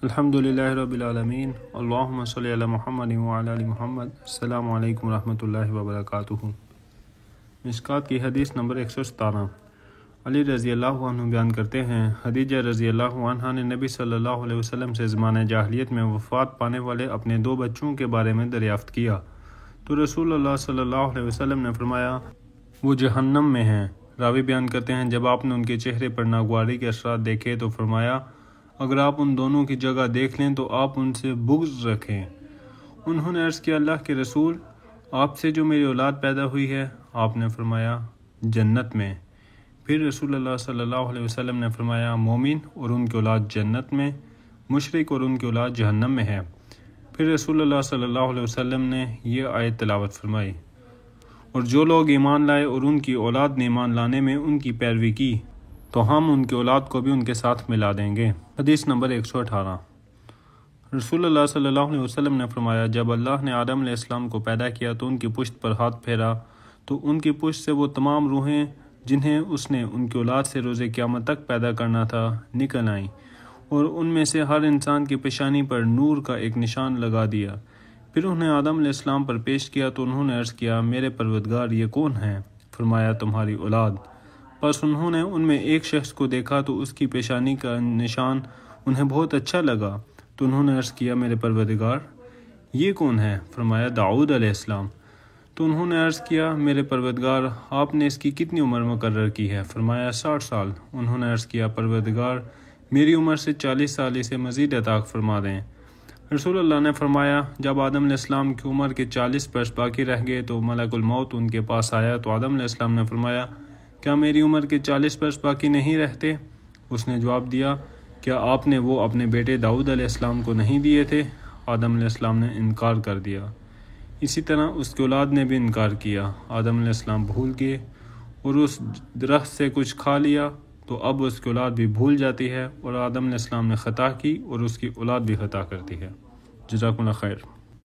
الحمدللہ رب العالمین، اللہم صلی علی محمد وعلی آل محمد۔ السلام علیکم ورحمۃ اللہ وبرکاتہ۔ مشکوٰۃ کی حدیث نمبر 117۔ علی رضی اللہ عنہ بیان کرتے ہیں، خدیجہ رضی اللہ عنہا نے نبی صلی اللہ علیہ وسلم سے زمانہ جاہلیت میں وفات پانے والے اپنے 2 بچوں کے بارے میں دریافت کیا تو رسول اللہ صلی اللہ علیہ وسلم نے فرمایا وہ جہنم میں ہیں۔ راوی بیان کرتے ہیں، جب آپ نے ان کے چہرے پر ناگواری کے اثرات دیکھے تو فرمایا اگر آپ ان دونوں کی جگہ دیکھ لیں تو آپ ان سے بغض رکھیں۔ انہوں نے عرض کیا اللہ کے رسول، آپ سے جو میری اولاد پیدا ہوئی ہے، آپ نے فرمایا جنت میں۔ پھر رسول اللہ صلی اللہ علیہ وسلم نے فرمایا مومن اور ان کی اولاد جنت میں، مشرک اور ان کی اولاد جہنم میں ہے۔ پھر رسول اللہ صلی اللہ علیہ وسلم نے یہ آیت تلاوت فرمائی، اور جو لوگ ایمان لائے اور ان کی اولاد نے ایمان لانے میں ان کی پیروی کی تو ہم ان کی اولاد کو بھی ان کے ساتھ ملا دیں گے۔ حدیث نمبر 118۔ رسول اللہ صلی اللہ علیہ وسلم نے فرمایا جب اللہ نے آدم علیہ السلام کو پیدا کیا تو ان کی پشت پر ہاتھ پھیرا تو ان کی پشت سے وہ تمام روحیں جنہیں اس نے ان کی اولاد سے روز قیامت تک پیدا کرنا تھا نکل آئیں، اور ان میں سے ہر انسان کی پیشانی پر نور کا ایک نشان لگا دیا۔ پھر انہیں آدم علیہ السلام پر پیش کیا تو انہوں نے عرض کیا میرے پروردگار یہ کون ہیں؟ فرمایا تمہاری اولاد۔ پس انہوں نے ان میں ایک شخص کو دیکھا تو اس کی پیشانی کا نشان انہیں بہت اچھا لگا تو انہوں نے عرض کیا میرے پروردگار یہ کون ہے؟ فرمایا داؤد علیہ السلام۔ تو انہوں نے عرض کیا میرے پروردگار آپ نے اس کی کتنی عمر مقرر کی ہے؟ فرمایا 60 سال۔ انہوں نے عرض کیا پروردگار میری عمر سے 40 سال اسے مزید عطا فرما دیں۔ رسول اللہ نے فرمایا جب آدم علیہ السلام کی عمر کے 40 برس باقی رہ گئے تو ملک الموت ان کے پاس آیا تو آدم علیہ السلام نے فرمایا کیا میری عمر کے 40 برس باقی نہیں رہتے؟ اس نے جواب دیا کیا آپ نے وہ اپنے بیٹے داؤد علیہ السلام کو نہیں دیے تھے؟ آدم علیہ السلام نے انکار کر دیا۔ اسی طرح اس کی اولاد نے بھی انکار کیا۔ آدم علیہ السلام بھول گئے اور اس درخت سے کچھ کھا لیا تو اب اس کی اولاد بھی بھول جاتی ہے، اور آدم علیہ السلام نے خطا کی اور اس کی اولاد بھی خطا کرتی ہے۔ جزاکم اللہ خیر۔